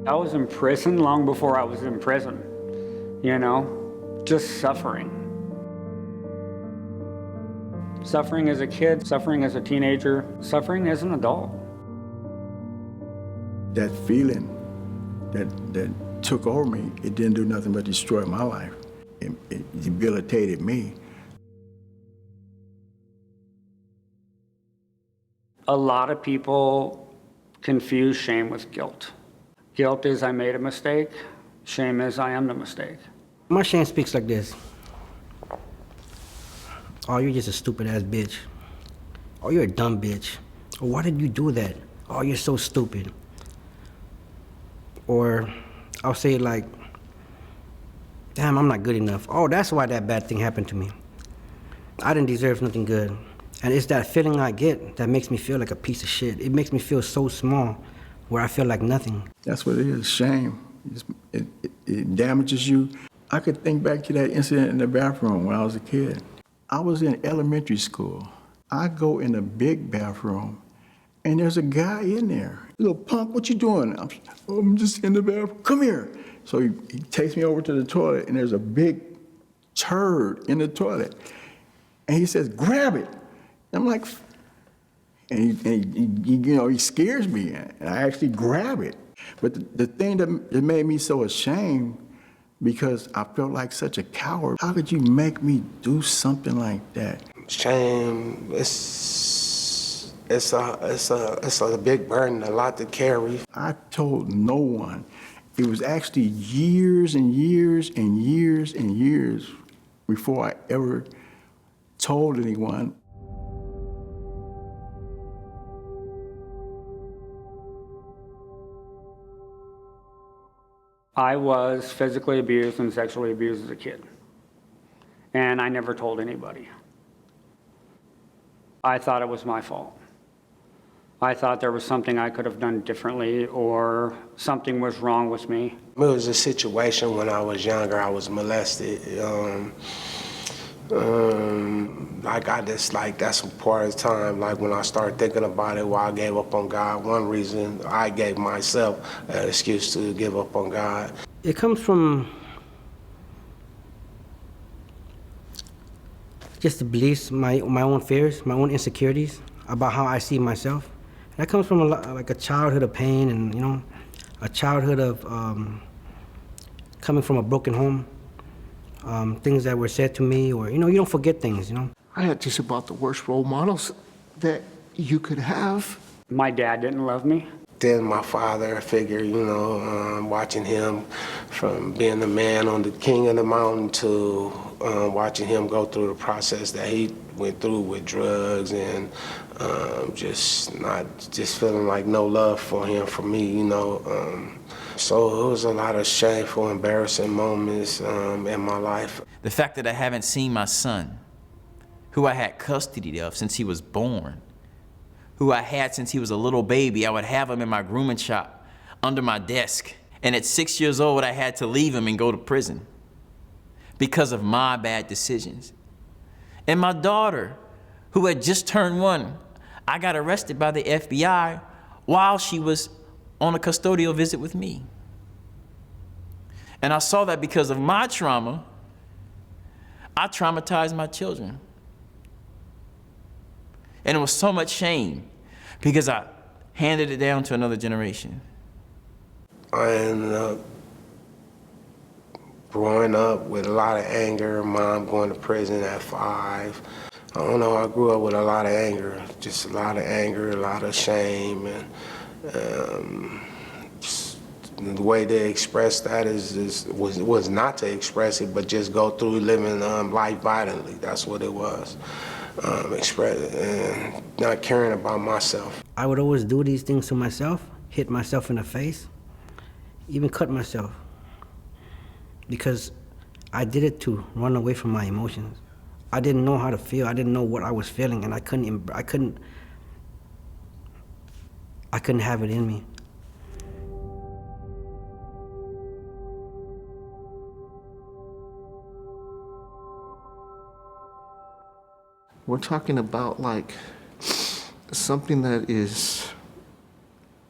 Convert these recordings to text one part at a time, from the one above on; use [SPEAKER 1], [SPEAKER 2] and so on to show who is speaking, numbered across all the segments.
[SPEAKER 1] I was in prison long before I was in prison, you know, just suffering. Suffering as a kid, suffering as a teenager, suffering as an adult.
[SPEAKER 2] That feeling that took over me, it didn't do nothing but destroy my life. It debilitated me.
[SPEAKER 1] A lot of people confuse shame with guilt. Guilt is I made a mistake. Shame is I am the mistake.
[SPEAKER 3] My shame speaks like this. Oh, you're just a stupid ass bitch. Oh, you're a dumb bitch. Oh, why did you do that? Oh, you're so stupid. Or I'll say like, damn, I'm not good enough. Oh, that's why that bad thing happened to me. I didn't deserve nothing good. And it's that feeling I get that makes me feel like a piece of shit. It makes me feel so small, where I feel like nothing.
[SPEAKER 2] That's what it is, shame. It damages you. I could think back to that incident in the bathroom when I was a kid. I was in elementary school. I go in a big bathroom, and there's a guy in there. Little punk, what you doing? I'm just in the bathroom. Come here. So he takes me over to the toilet, and there's a big turd in the toilet. And he says, grab it. I'm like, and he scares me, and I actually grab it. But the thing that made me so ashamed, because I felt like such a coward. How could you make me do something like that?
[SPEAKER 4] Shame, it's a big burden, a lot to carry.
[SPEAKER 2] I told no one. It was actually years and years and years and years before I ever told anyone.
[SPEAKER 1] I was physically abused and sexually abused as a kid, and I never told anybody. I thought it was my fault. I thought there was something I could have done differently, or something was wrong with me.
[SPEAKER 4] It was a situation when I was younger. I was molested. That's a part of the time, like when I started thinking about it, why I gave up on God. One reason I gave myself an excuse to give up on God.
[SPEAKER 3] It comes from just the beliefs, my own fears, my own insecurities about how I see myself. That comes from a childhood of pain, and a childhood of coming from a broken home. Things that were said to me, or you don't forget things.
[SPEAKER 5] I had just about the worst role models that you could have.
[SPEAKER 1] My dad didn't love me.
[SPEAKER 4] Then my father figure, watching him from being the man on the king of the mountain to watching him go through the process that he went through with drugs and just feeling like no love for him, for me, So it was a lot of shameful, embarrassing moments in my life.
[SPEAKER 6] The fact that I haven't seen my son, who I had custody of since he was born, who I had since he was a little baby. I would have him in my grooming shop, under my desk. And at 6 years old, I had to leave him and go to prison because of my bad decisions. And my daughter, who had just turned 1, I got arrested by the FBI while she was on a custodial visit with me. And I saw that because of my trauma, I traumatized my children. And it was so much shame because I handed it down to another generation.
[SPEAKER 4] I ended up growing up with a lot of anger, mom going to prison at 5. I don't know, I grew up with a lot of anger, just a lot of anger, a lot of shame, and the way they express that was not to express it, but just go through living life violently. That's what it was. Express it and not caring about myself.
[SPEAKER 3] I would always do these things to myself, hit myself in the face, even cut myself, because I did it to run away from my emotions. I didn't know how to feel. I didn't know what I was feeling, and I couldn't have it in me.
[SPEAKER 5] We're talking about like something that is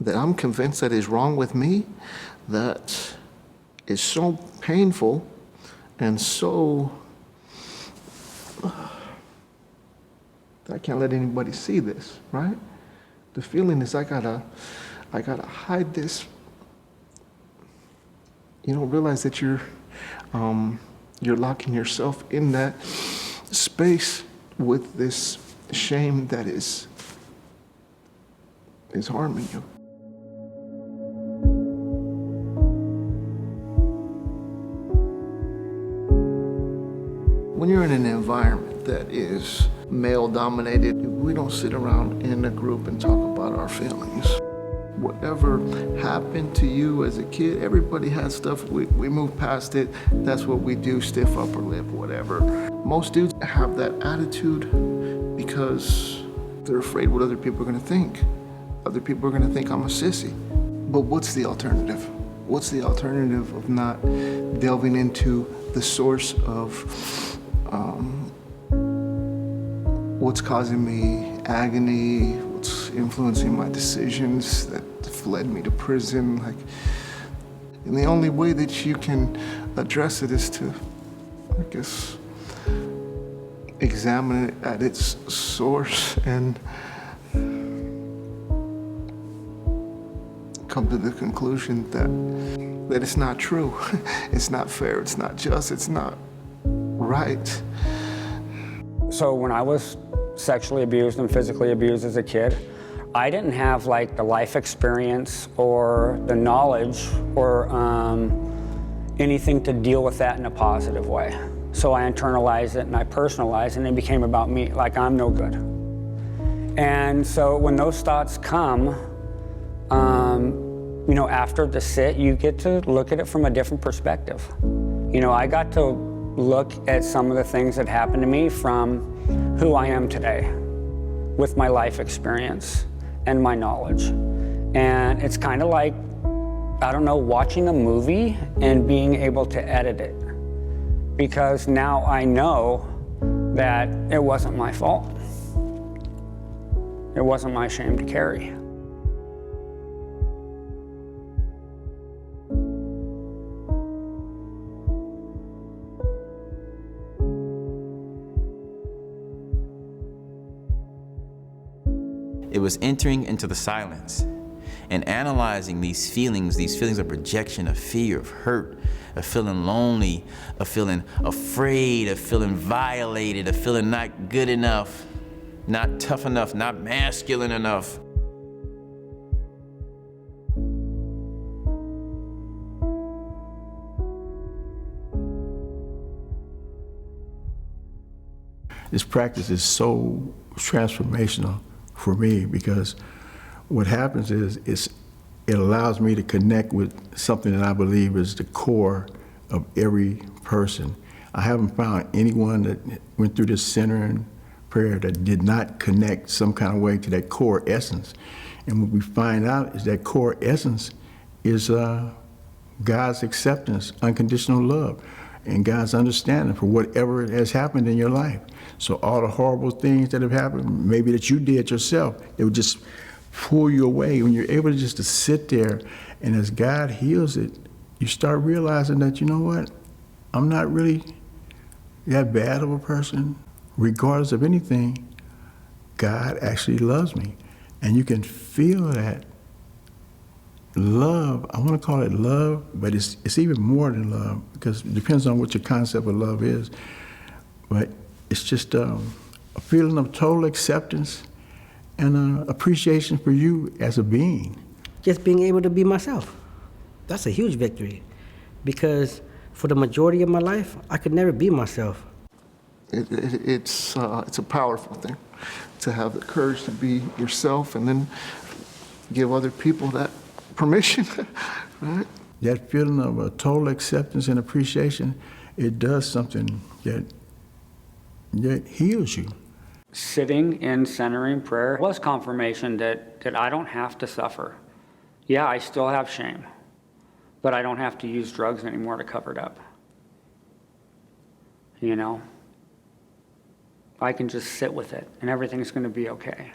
[SPEAKER 5] that I'm convinced that is wrong with me, that is so painful and so, I can't let anybody see this, right? The feeling is I gotta hide this. You don't realize that you're locking yourself in that space with this shame that is harming you. When you're in an environment that is male-dominated, we don't sit around in a group and talk about our feelings. Whatever happened to you as a kid, everybody has stuff, we move past it, that's what we do, stiff upper lip, whatever. Most dudes have that attitude because they're afraid what other people are gonna think. Other people are gonna think I'm a sissy. But what's the alternative? What's the alternative of not delving into the source of what's causing me agony, what's influencing my decisions that led me to prison? And the only way that you can address it is to, I guess, examine it at its source and come to the conclusion that it's not true, it's not fair, it's not just, it's not right.
[SPEAKER 1] So when I was sexually abused and physically abused as a kid, I didn't have like the life experience or the knowledge or anything to deal with that in a positive way. So I internalized it and I personalized it and it became about me, like I'm no good. And so when those thoughts come, you know, after the sit, you get to look at it from a different perspective. You know, I got to look at some of the things that happened to me from who I am today with my life experience and my knowledge. And it's kind of like, I don't know, watching a movie and being able to edit it. Because now I know that it wasn't my fault. It wasn't my shame to carry.
[SPEAKER 6] It was entering into the silence and analyzing these feelings of rejection, of fear, of hurt, of feeling lonely, of feeling afraid, of feeling violated, of feeling not good enough, not tough enough, not masculine enough.
[SPEAKER 2] This practice is so transformational for me because what happens is it allows me to connect with something that I believe is the core of every person. I haven't found anyone that went through this centering prayer that did not connect some kind of way to that core essence. And what we find out is that core essence is God's acceptance, unconditional love, and God's understanding for whatever has happened in your life. So all the horrible things that have happened, maybe that you did yourself, it would just pull you away. When you're able to just to sit there, and as God heals it, you start realizing that, you know what, I'm not really that bad of a person. Regardless of anything, God actually loves me. And you can feel that love, I want to call it love, but it's even more than love because it depends on what your concept of love is. But it's just a feeling of total acceptance and appreciation for you as a being.
[SPEAKER 3] Just being able to be myself. That's a huge victory because for the majority of my life, I could never be myself.
[SPEAKER 5] It's a powerful thing to have the courage to be yourself and then give other people that permission, right?
[SPEAKER 2] That feeling of a total acceptance and appreciation, it does something that heals you.
[SPEAKER 1] Sitting in centering prayer was confirmation that I don't have to suffer. Yeah, I still have shame, but I don't have to use drugs anymore to cover it up. You know? I can just sit with it and everything's going to be okay.